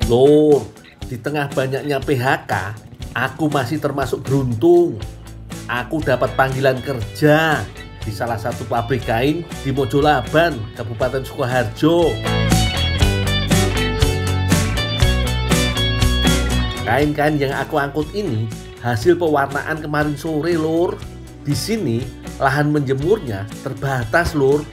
Loh, di tengah banyaknya PHK, aku masih termasuk beruntung. Aku dapat panggilan kerja di salah satu pabrik kain di Mojolaban, Kabupaten Sukoharjo. Kain-kain yang aku angkut ini hasil pewarnaan kemarin sore, Lur. Di sini lahan menjemurnya terbatas, Lur.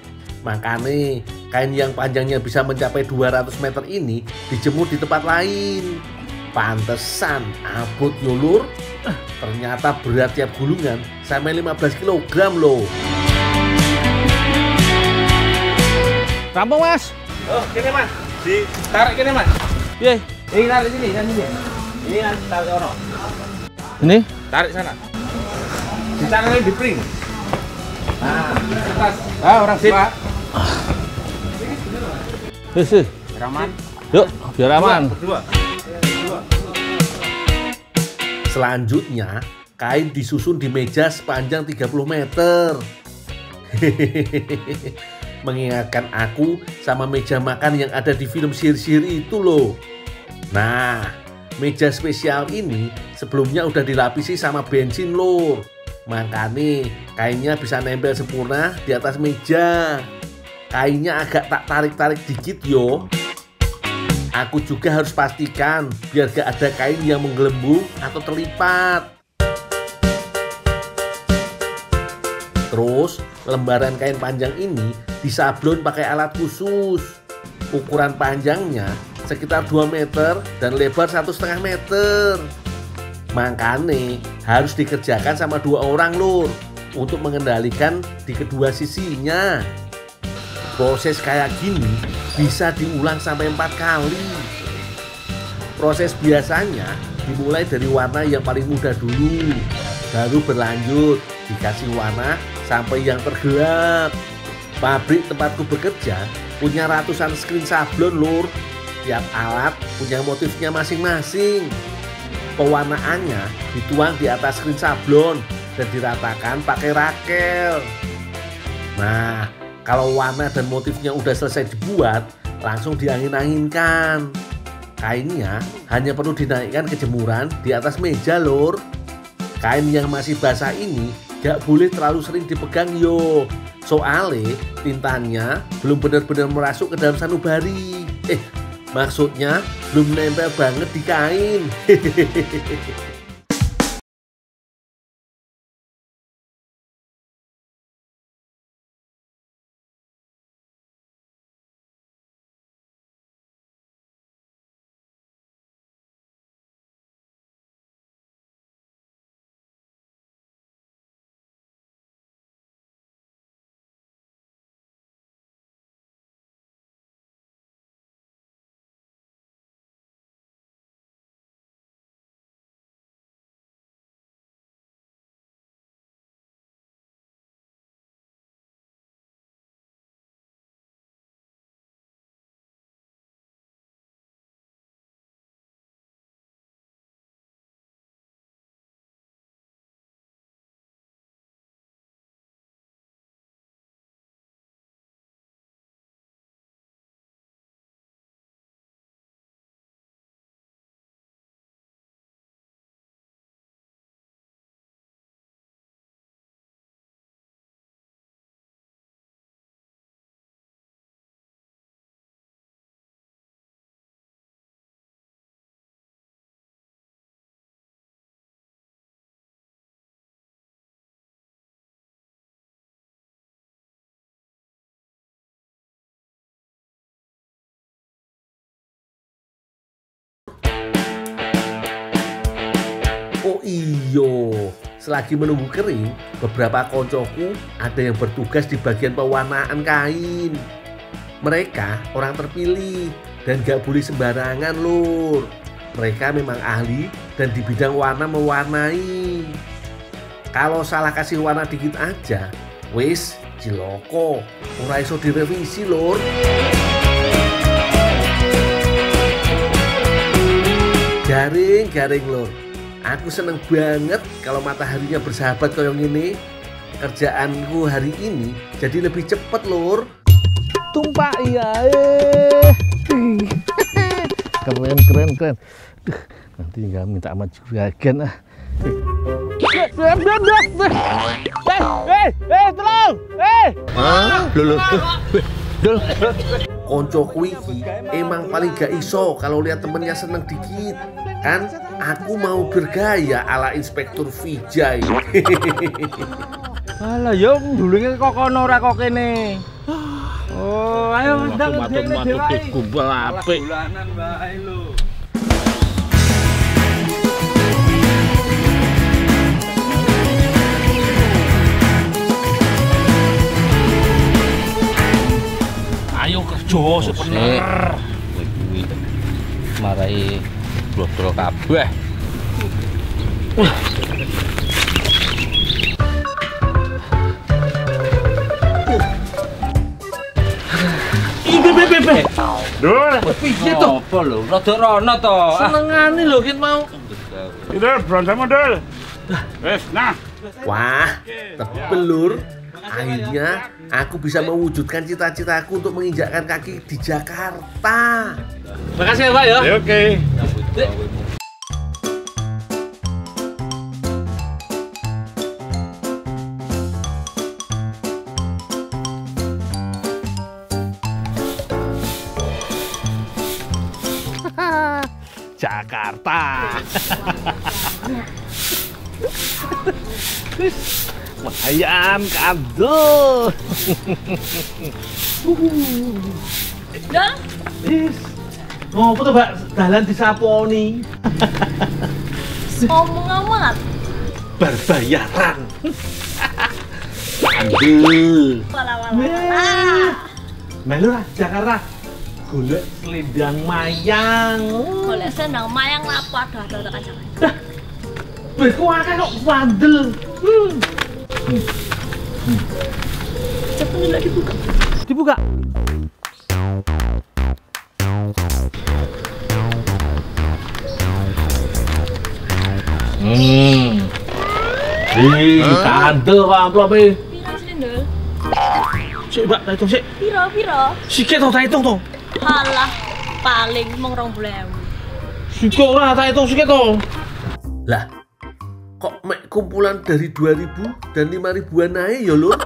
Makanya kain yang panjangnya bisa mencapai 200 meter ini dijemur di tempat lain. Pantesan abot yo, Lur. Ternyata berat tiap gulungan sampai 15 kg loh. Rampung, Mas. Oh, gini Mas. Ditarik gini Mas. Iya. Ini tarik sini, sini. Ini tarik ono. Ini? Tarik sana. Ditarik di pring. Nah, atas. Orang tua. Sih. Biar aman. Yuk, biar aman. Berdua. Selanjutnya, kain disusun di meja sepanjang 30 meter. Mengingatkan aku sama meja makan yang ada di film sihir-sihir itu loh. Nah, meja spesial ini sebelumnya udah dilapisi sama bensin loh. Makanya kainnya bisa nempel sempurna di atas meja. Kainnya agak tak tarik-tarik dikit yo. Aku juga harus pastikan biar gak ada kain yang menggelembung atau terlipat. Terus lembaran kain panjang ini disablon pakai alat khusus. Ukuran panjangnya sekitar 2 meter dan lebar 1,5 meter. Makanya harus dikerjakan sama 2 orang, Lur, untuk mengendalikan di kedua sisinya. Proses kayak gini bisa diulang sampai 4 kali. Proses biasanya dimulai dari warna yang paling mudah dulu, baru berlanjut dikasih warna sampai yang tergelap. Pabrik tempatku bekerja punya ratusan screen sablon, Lur. Tiap alat punya motifnya masing-masing. Pewarnaannya dituang di atas screen sablon dan diratakan pakai rakel. Nah, kalau warna dan motifnya udah selesai dibuat, langsung diangin-anginkan. Kainnya hanya perlu dinaikkan ke jemuran di atas meja, Lur. Kain yang masih basah ini gak boleh terlalu sering dipegang yo. Soalnya tintanya belum benar-benar merasuk ke dalam sanubari. Maksudnya belum nempel banget di kain. Oh iyo, selagi menunggu kering, beberapa koncoku ada yang bertugas di bagian pewarnaan kain. Mereka orang terpilih dan gak boleh sembarangan, Lur. Mereka memang ahli dan di bidang warna mewarnai. Kalau salah kasih warna dikit aja, wis ciloko, ora iso direvisi lur. Garing lur. Aku seneng banget kalau mataharinya bersahabat kayak gini. Kerjaanku hari ini jadi lebih cepet lur. Tumpak iya. Keren. Duh, nanti nggak minta sama juragan ah. Tolong. Koncoku iki emang paling gak iso kalau lihat temennya seneng dikit. Kan aku mau bergaya ala Inspektur Vijay. Alah yo dulunge kok kono ora kok kene. Oh, ayo ndang dene dhewe. Kumpul apik. Bulanan wae lho. Ayo kerja sebener. Kuwi marai blodol kabeh. Dul, piye to? Apa lho? Rada rono to. Senengane lho kin mau. Dul, bronsamu Dul. Wes, nah. Wah, tebel lur. Akhirnya aku bisa mewujudkan cita-citaku untuk menginjakkan kaki di Jakarta. Makasih ya Pak ya. Oke. Jakarta. Lumayan kado. Dah, Ngopo tuh Mbak? Dalan disaponi. ngomong amat. Berbayaran. Andel. Wala. Melu lah Jakarta. Golek selendang mayang. Golek sendang mayang lapo ada tekan Jakarta. Beku akeh kok bandel. Cepet dulu dibuka. Dibuka. Kandel kok amplope. Piro sendal? Sik Mbak, tak hitung sik. Piro? Sikit to tak hitung to. Halah, paling mung 20.000. Sikit ora tak hitung sikit to. Lah, kok mek kumpulan dari 2.000 dan 5.000-an ae ya lur?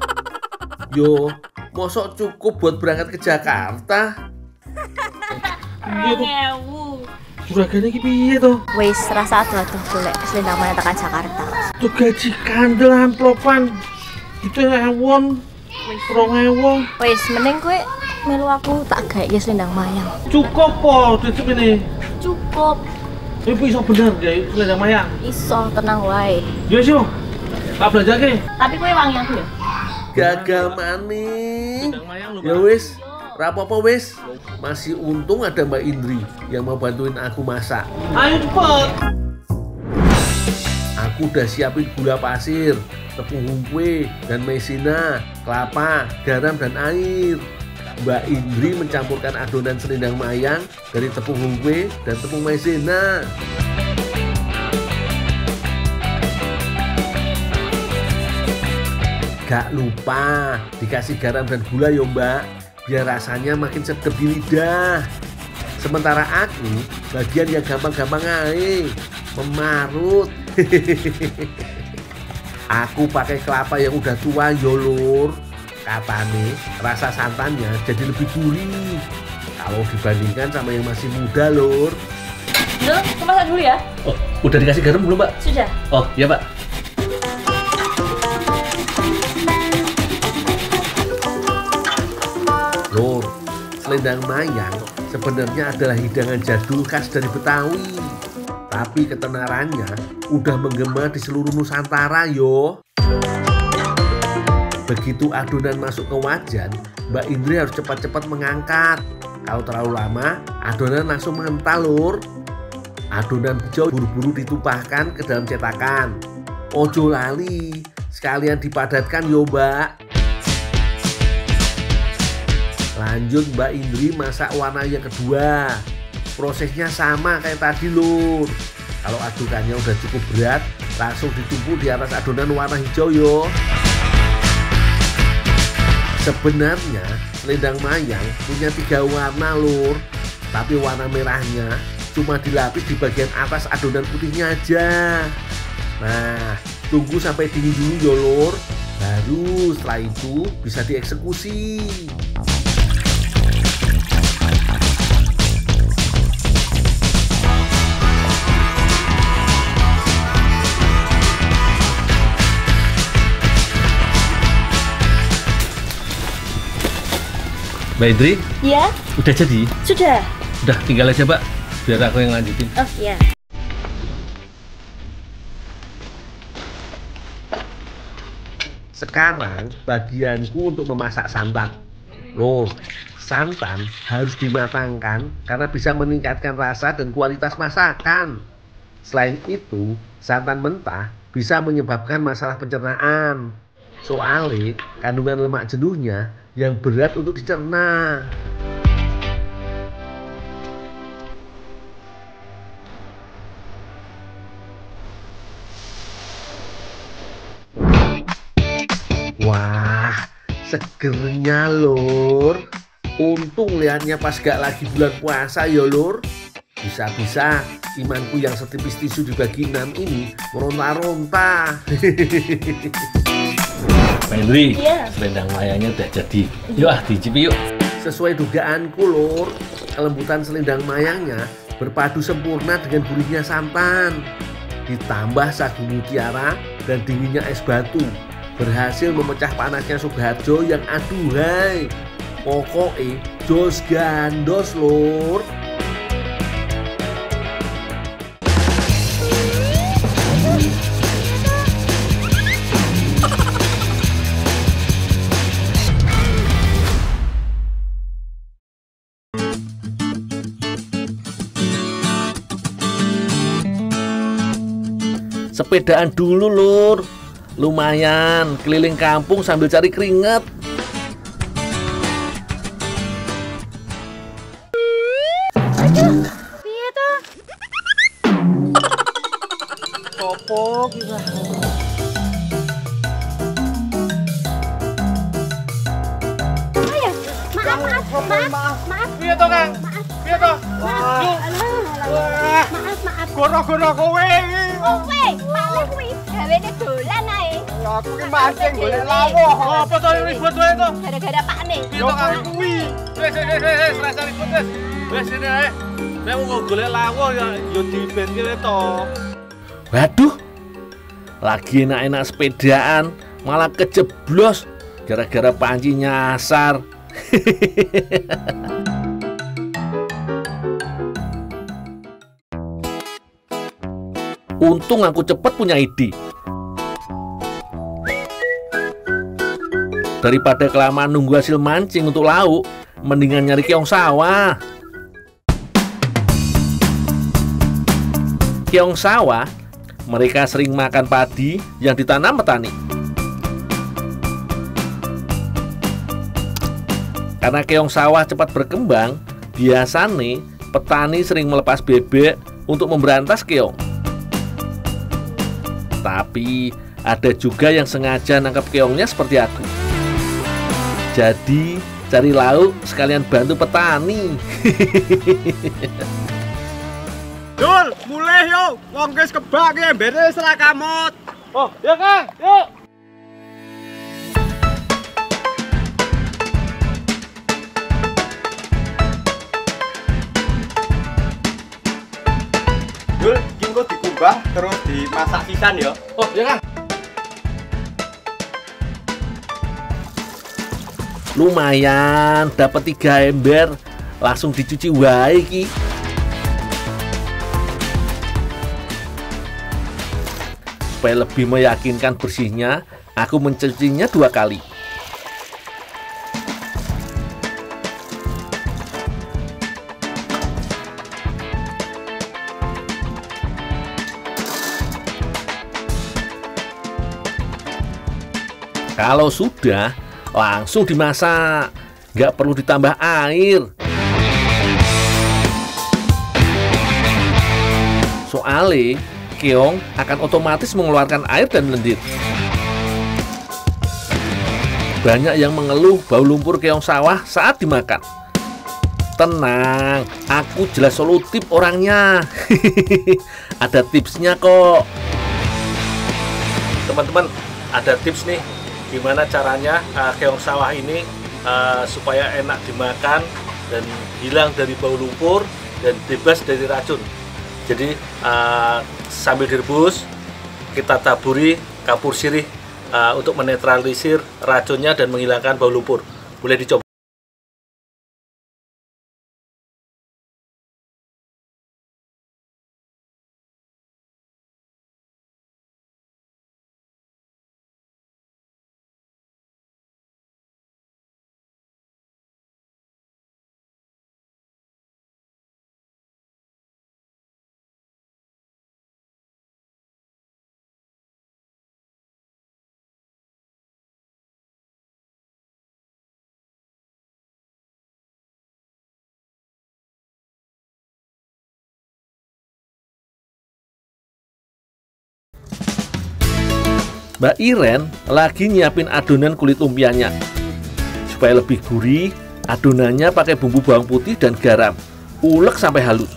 Yo, mosok cukup buat berangkat ke Jakarta? 2.000. Juragane iki piye to? Wis rasa atuh golek selendang mayang tekan Jakarta. Tuh gaji kandel amplopan. Itu ewon. 2.000. Wis mending kowe melu aku tak gawe selendang mayang. Cukup po duit sepene. Cukup. Ibu iso bener ya selendang mayang. Iso tenang wae. Ya sih. Tak belanjake. Tapi kowe wangi aku ya. Gagal maning. Selendang mayang lho. Ya wis, rapopo wis. Masih untung ada Mbak Indri yang mau bantuin aku masak. Ayo cepet. Aku udah siapin gula pasir, tepung hungkwe, dan maizena, kelapa, garam, dan air. Mbak Indri mencampurkan adonan selendang mayang dari tepung hungkwe dan tepung maizena. Gak lupa dikasih garam dan gula ya Mbak, biar rasanya makin sedap di lidah. Sementara aku bagian yang gampang-gampang aja, memarut. Aku pakai kelapa yang udah tua ya lur. Katanya rasa santannya jadi lebih gurih kalau dibandingkan sama yang masih muda lur. Dulu, masak dulu ya. Oh, udah dikasih garam belum Mbak? Sudah. Oh iya Pak. Lur, selendang mayang sebenarnya adalah hidangan jadul khas dari Betawi. Tapi ketenarannya udah menggema di seluruh Nusantara yo. Begitu adonan masuk ke wajan, Mbak Indri harus cepat-cepat mengangkat. Kalau terlalu lama, adonan langsung mengental lur. Adonan hijau buru-buru ditumpahkan ke dalam cetakan. Ojo lali, sekalian dipadatkan yo Mbak. Lanjut Mbak Indri masak warna yang kedua. Prosesnya sama kayak tadi lur. Kalau adukannya udah cukup berat, langsung ditumpuk di atas adonan warna hijau yo. Sebenarnya selendang mayang punya 3 warna lur, tapi warna merahnya cuma dilapis di bagian atas adonan putihnya aja. Nah, tunggu sampai dingin dulu yo lur, baru setelah itu bisa dieksekusi. Mbak Indri, Ya, udah jadi? sudah. Udah, tinggal aja Mbak, biar aku yang lanjutin. Oh ya. Sekarang bagianku untuk memasak santan. Loh, santan harus dimatangkan karena bisa meningkatkan rasa dan kualitas masakan. Selain itu, santan mentah bisa menyebabkan masalah pencernaan. Soalnya kandungan lemak jenuhnya yang berat untuk dicerna. Wah, segernya lur. Untung lihatnya pas gak lagi bulan puasa ya lur. Bisa-bisa imanku yang setipis tisu dibagi 6 ini meronta-ronta. Mbak Indri, Iya. selendang mayangnya udah jadi. Yuk dicipi yuk. Sesuai dugaanku lur, kelembutan selendang mayangnya berpadu sempurna dengan gurihnya santan. Ditambah sagu mutiara dan dinginnya es batu, berhasil memecah panasnya Sukoharjo yang aduhai. Pokoknya jos gandos lur. Sepedaan dulu lur. Lumayan, keliling kampung sambil cari keringat. Piye to? Sopo kita? Maaf. Piye to, Kang? Piye to? Wah, Maaf. goro-goro kowe iki. Kowe, malah kuwi gawene dolan ae. Ya aku ki mancing golek lawuh. Apa to ribut wae to? Gara-gara pakne. Piye to, Kang? Kuwi. Wes, rasa ribut wes. Wes sini ae. Nek mau golek lawuh ya di ben kene to. Waduh, lagi enak-enak sepedaan malah kejeblos gara-gara panci nyasar. Untung aku cepet punya ide. Daripada kelamaan nunggu hasil mancing untuk lauk, mendingan nyari keong sawah. Keong sawah, mereka sering makan padi yang ditanam petani. Karena keong sawah cepat berkembang, biasanya petani sering melepas bebek untuk memberantas keong. Tapi ada juga yang sengaja nangkap keongnya seperti aku. Jadi cari lauk sekalian bantu petani. Dul, mulai yo. Wong wis kebak ki embere ora kamot. Oh, ya Kang, yuk. Dul, iki engko dikumbah terus dimasak sisan ya. Oh, ya Kang. Lumayan, dapat 3 ember, langsung dicuci wae iki. Supaya lebih meyakinkan bersihnya, aku mencucinya 2 kali. Kalau sudah, langsung dimasak, nggak perlu ditambah air. Soalnya keong akan otomatis mengeluarkan air dan lendir. Banyak yang mengeluh bau lumpur keong sawah saat dimakan. Tenang, aku jelas solutif orangnya. Ada tipsnya kok. Teman-teman, ada tips nih gimana caranya keong sawah ini supaya enak dimakan dan hilang dari bau lumpur dan bebas dari racun. Jadi sambil direbus kita taburi kapur sirih untuk menetralisir racunnya dan menghilangkan bau lumpur. Boleh dicoba. Mbak Iren lagi nyiapin adonan kulit lumpianya. Supaya lebih gurih, adonannya pakai bumbu bawang putih dan garam. Ulek sampai halus.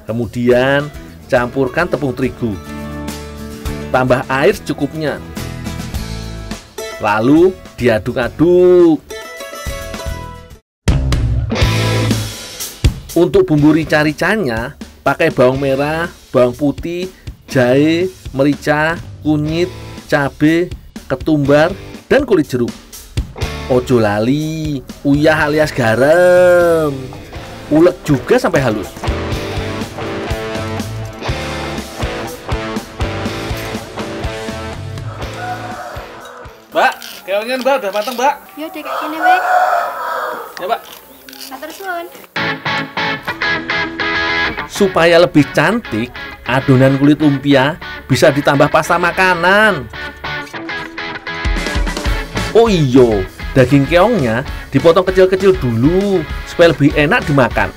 Kemudian campurkan tepung terigu. Tambah air secukupnya. Lalu diaduk-aduk. Untuk bumbu rica-ricanya pakai bawang merah, bawang putih, jahe, merica, kunyit, cabai, ketumbar, dan kulit jeruk. Ojo lali, uyah alias garam. Ulek juga sampai halus. Mbak, keongnya Mbak udah matang, Mbak. Yo dek kayak gini weh. Ya, Mbak. Matur suwun. Supaya lebih cantik, adonan kulit lumpia bisa ditambah pasta makanan. Oh iyo, daging keongnya dipotong kecil-kecil dulu supaya lebih enak dimakan.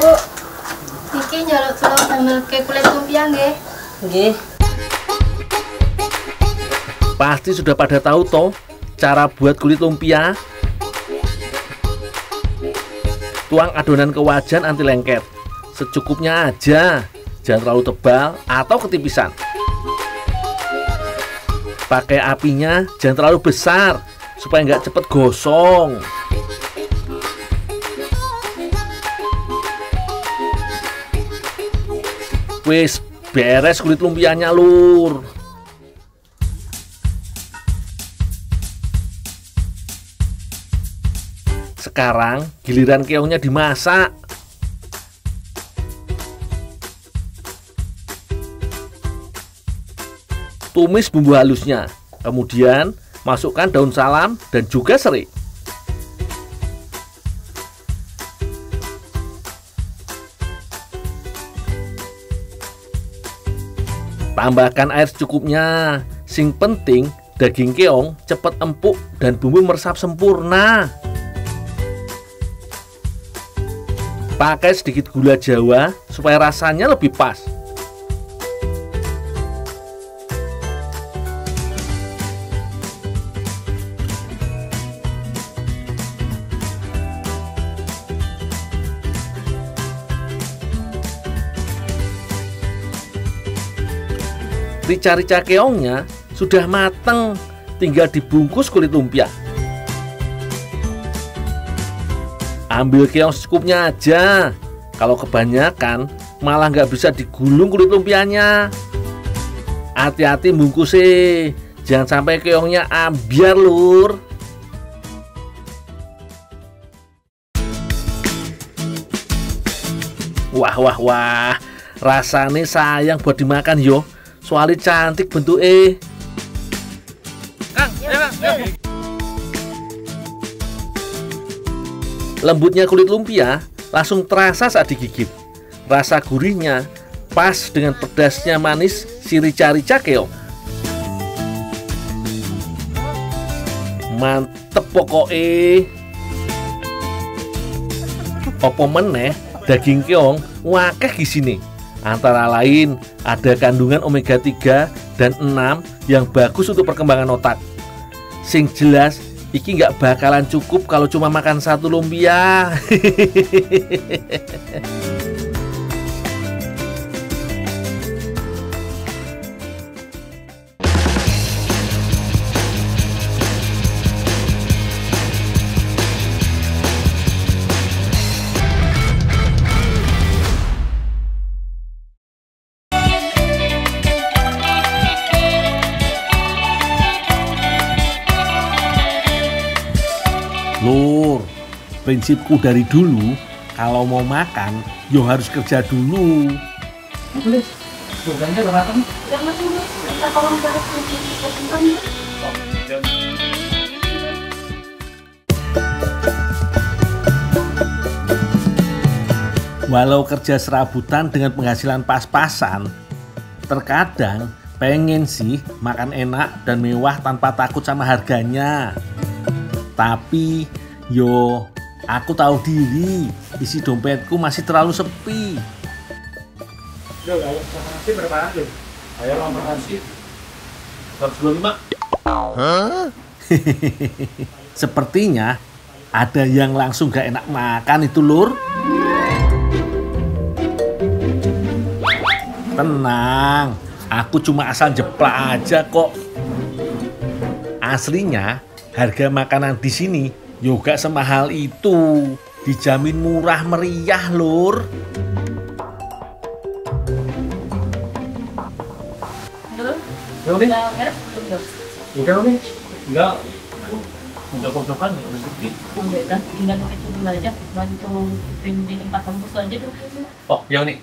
Bu, niki njaluk kula damel ke kulit lumpia nggih. Nggih. Pasti sudah pada tahu toh cara buat kulit lumpia. Tuang adonan ke wajan anti lengket. Secukupnya aja, jangan terlalu tebal atau ketipisan. Pakai apinya jangan terlalu besar supaya nggak cepet gosong. Wis beres kulit lumpianya lur. Sekarang giliran keongnya dimasak. Tumis bumbu halusnya, kemudian masukkan daun salam dan juga serai. Tambahkan air secukupnya. Sing penting daging keong cepat empuk dan bumbu meresap sempurna. Pakai sedikit gula jawa supaya rasanya lebih pas. Rica-rica keongnya sudah mateng, tinggal dibungkus kulit lumpia. Ambil keong secukupnya aja. Kalau kebanyakan malah nggak bisa digulung kulit lumpianya. Hati-hati bungkusnya, jangan sampai keongnya ambiar lur. Wah, rasanya sayang buat dimakan yo. Soalnya cantik bentuknya. Kang, ayo, Kang. Lembutnya kulit lumpia langsung terasa saat digigit. Rasa gurihnya Pas dengan pedasnya manis si rica-rica keong. Mantep pokoknya. Apa meneh daging keong wakeh gisine. Antara lain ada kandungan omega 3 dan 6 yang bagus untuk perkembangan otak. Sing jelas iki nggak bakalan cukup kalau cuma makan satu lumpia. Lur, prinsipku dari dulu kalau mau makan, yo harus kerja dulu. Boleh. Surganya udah matang. Yang masih kita kalau beres di Walau kerja serabutan dengan penghasilan pas-pasan, terkadang pengen sih makan enak dan mewah tanpa takut sama harganya. Tapi yo, aku tahu diri, isi dompetku masih terlalu sepi. Yo, ayo makan berapa aja? Ayo makan sih. 125. Sepertinya ada yang langsung gak enak makan itu, Lur. Tenang, aku cuma asal jeplak aja kok. Aslinya harga makanan di sini juga semahal itu. Dijamin murah meriah, Lur. Enggak, enggak. Enggak pojokan, enggak sedikit. Enggak, tinggal itu dulu aja, bantu di tempat tembus aja tuh. Oh, yang nih.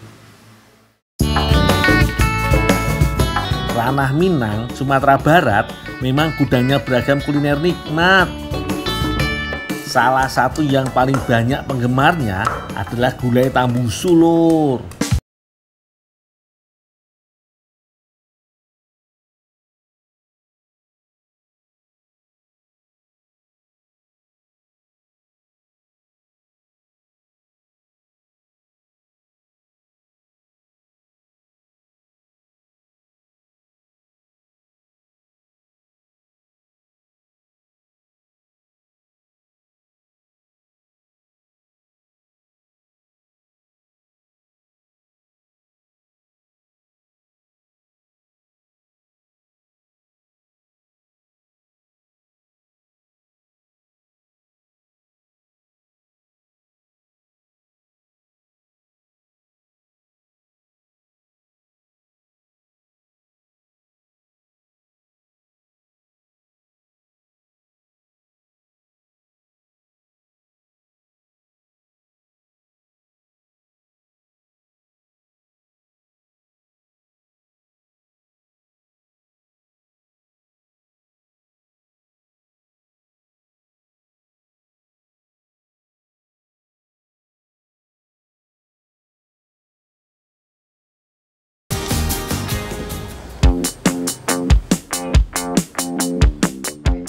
Ranah Minang, Sumatera Barat memang gudangnya beragam kuliner nikmat. Salah satu yang paling banyak penggemarnya adalah gulai tambusu, Lur.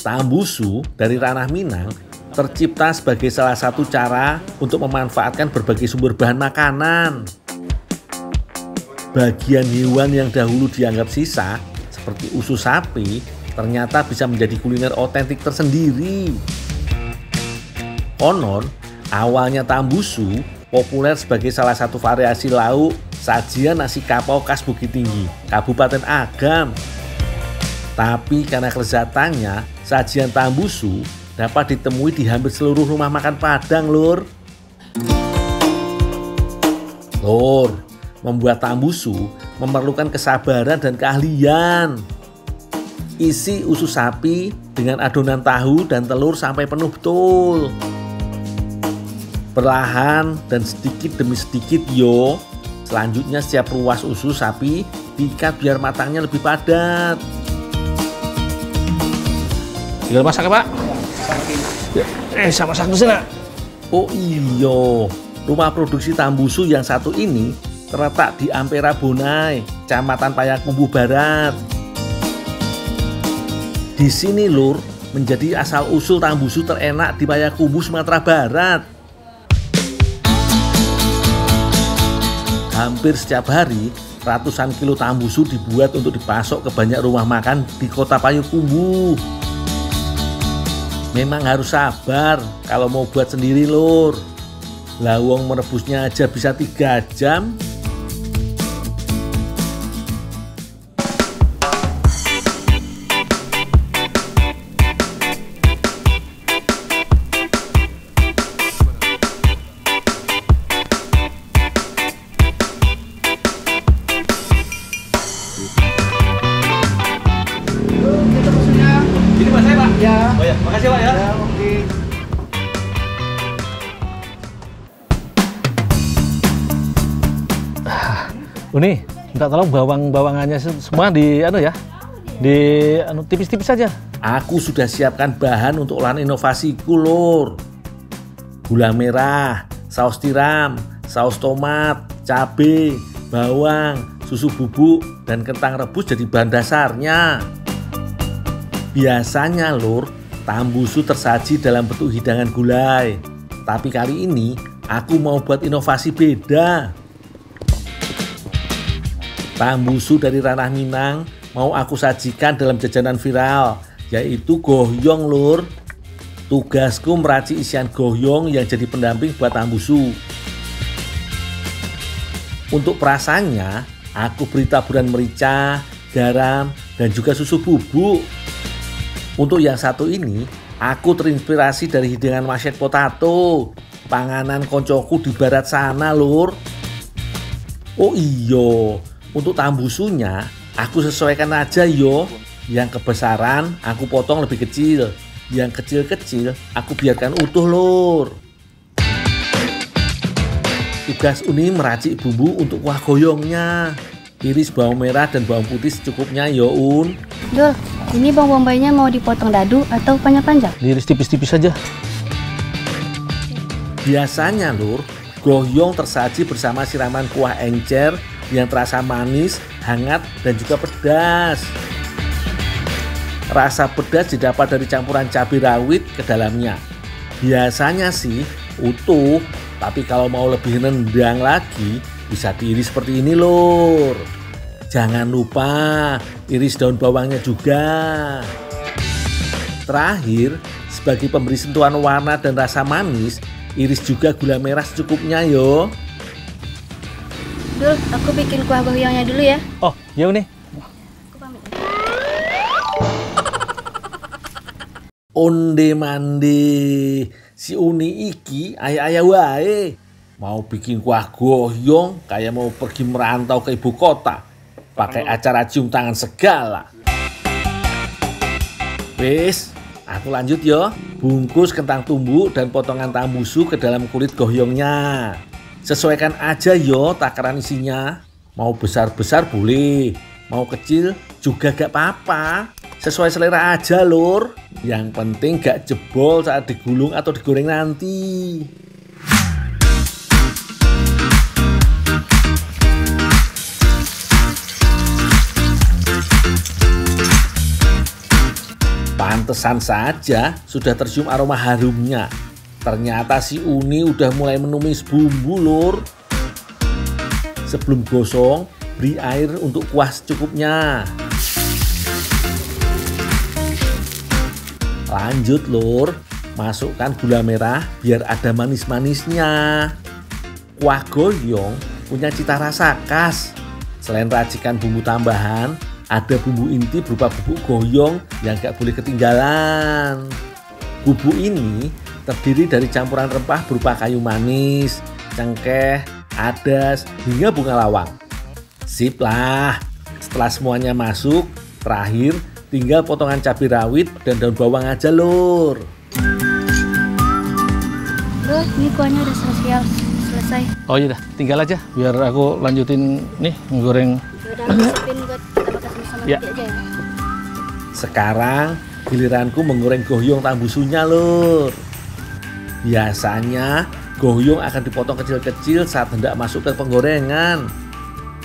Tambusu dari ranah Minang tercipta sebagai salah satu cara untuk memanfaatkan berbagai sumber bahan makanan. Bagian hewan yang dahulu dianggap sisa, seperti usus sapi, ternyata bisa menjadi kuliner otentik tersendiri. Konon, awalnya tambusu populer sebagai salah satu variasi lauk sajian nasi kapau khas Bukit Tinggi, Kabupaten Agam. Tapi karena kelezatannya, sajian tambusu dapat ditemui di hampir seluruh rumah makan Padang, Lur. Lur, membuat tambusu memerlukan kesabaran dan keahlian. Isi usus sapi dengan adonan tahu dan telur sampai penuh betul. Perlahan dan sedikit demi sedikit yo. Selanjutnya setiap ruas usus sapi diikat biar matangnya lebih padat. Tinggal masak ya, Pak? Sama masak di sana. Oh iya, rumah produksi tambusu yang satu ini terletak di Ampera Bonai, Kecamatan Payakumbuh Barat. Di sini Lur, menjadi asal-usul tambusu terenak di Payakumbuh, Sumatera Barat. Hampir setiap hari, ratusan kilo tambusu dibuat untuk dipasok ke banyak rumah makan di kota Payakumbuh. Memang harus sabar kalau mau buat sendiri Lur. Lawang merebusnya aja bisa 3 jam. Ini Mas saya Pak? Ya. Oh ya, makasih Pak ya. Ya, oke. Uni, minta tolong bawang-bawangannya semua di tipis-tipis saja. Aku sudah siapkan bahan untuk olahan inovasiku Lur. Gula merah, saus tiram, saus tomat, cabai, bawang, susu bubuk, dan kentang rebus jadi bahan dasarnya. Biasanya Lur, tambusu tersaji dalam bentuk hidangan gulai. Tapi kali ini aku mau buat inovasi beda. Tambusu dari ranah Minang mau aku sajikan dalam jajanan viral, yaitu goyong Lur. Tugasku meracik isian goyong yang jadi pendamping buat tambusu. Untuk perasannya, aku beri taburan merica, garam, dan juga susu bubuk. Untuk yang satu ini, aku terinspirasi dari hidangan mashed potato, panganan koncoku di barat sana Lur. Oh iya, untuk tambusunya aku sesuaikan aja yo. Yang kebesaran aku potong lebih kecil, yang kecil-kecil aku biarkan utuh Lur. Tugas Uni meracik bumbu untuk kuah goyongnya. Iris bawang merah dan bawang putih secukupnya yo Un. Dul, ini bawang bombaynya mau dipotong dadu atau panjang-panjang? Diiris tipis-tipis saja. Biasanya Lur, goyong tersaji bersama siraman kuah encer yang terasa manis, hangat, dan juga pedas. Rasa pedas didapat dari campuran cabai rawit ke dalamnya. Biasanya sih utuh, tapi kalau mau lebih nendang lagi bisa diiris seperti ini Lur. Jangan lupa iris daun bawangnya juga. Terakhir, sebagai pemberi sentuhan warna dan rasa manis, iris juga gula merah secukupnya yo. Dul, aku bikin kuah goyongnya dulu ya. Oh, ya Uni. Aku pamit. Onde mande, si Uni iki ayah-ayah wae. Mau bikin kuah goyong kayak mau pergi merantau ke ibu kota. Pakai acara cium tangan segala. Wis, aku lanjut yo. Bungkus kentang tumbuk dan potongan tambusu ke dalam kulit goyongnya. Sesuaikan aja yo takaran isinya. Mau besar-besar boleh, mau kecil juga gak apa-apa. Sesuai selera aja Lur. Yang penting gak jebol saat digulung atau digoreng nanti. Pantesan saja sudah tercium aroma harumnya. Ternyata si Uni udah mulai menumis bumbu Lur. Sebelum gosong, beri air untuk kuah secukupnya. Lanjut Lur, masukkan gula merah biar ada manis-manisnya. Kuah goyong punya cita rasa khas. Selain racikan bumbu tambahan, ada bumbu inti berupa bubuk goyong yang gak boleh ketinggalan. Bubuk ini terdiri dari campuran rempah berupa kayu manis, cengkeh, adas, hingga bunga lawang. Sip lah, setelah semuanya masuk, terakhir tinggal potongan cabai rawit dan daun bawang aja Lur. Bro, ini kuahnya udah selesai. Oh iya dah, tinggal aja biar aku lanjutin nih menggoreng. Udah aku siapin buat kita makan sama-sama Ya. nanti aja ya. Sekarang giliranku menggoreng goyong tambusunya Lur. Biasanya Goyong akan dipotong kecil-kecil saat hendak masuk ke penggorengan.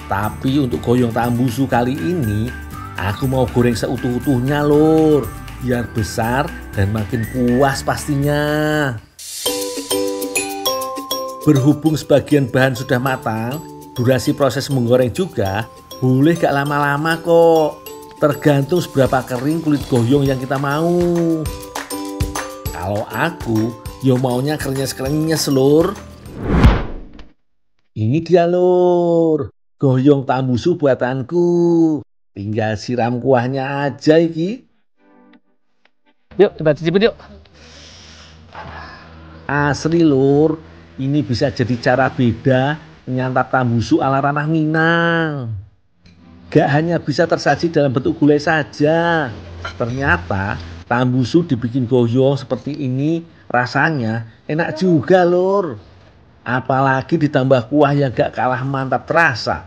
Tapi untuk goyong tambusu kali ini, aku mau goreng seutuh-utuhnya lur, biar besar dan makin puas pastinya. Berhubung sebagian bahan sudah matang, durasi proses menggoreng juga boleh gak lama-lama kok. Tergantung seberapa kering kulit goyong yang kita mau. Kalau aku, yo maunya krenyes-krenyes lur. Ini dia lur, goyong tambusu buatanku. Tinggal siram kuahnya aja iki. Yuk kita cicipin yuk. Asli lur, ini bisa jadi cara beda menyantap tambusu ala ranah Minang. Gak hanya bisa tersaji dalam bentuk gulai saja. Ternyata tambusu dibikin goyong seperti ini rasanya enak juga lur. Apalagi ditambah kuah yang gak kalah mantap terasa.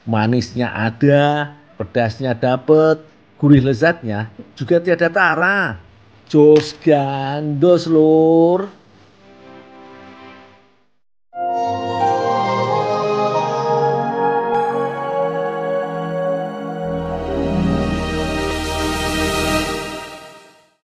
Manisnya ada, pedasnya dapet, gurih lezatnya juga tiada tara. Jos gandos lur.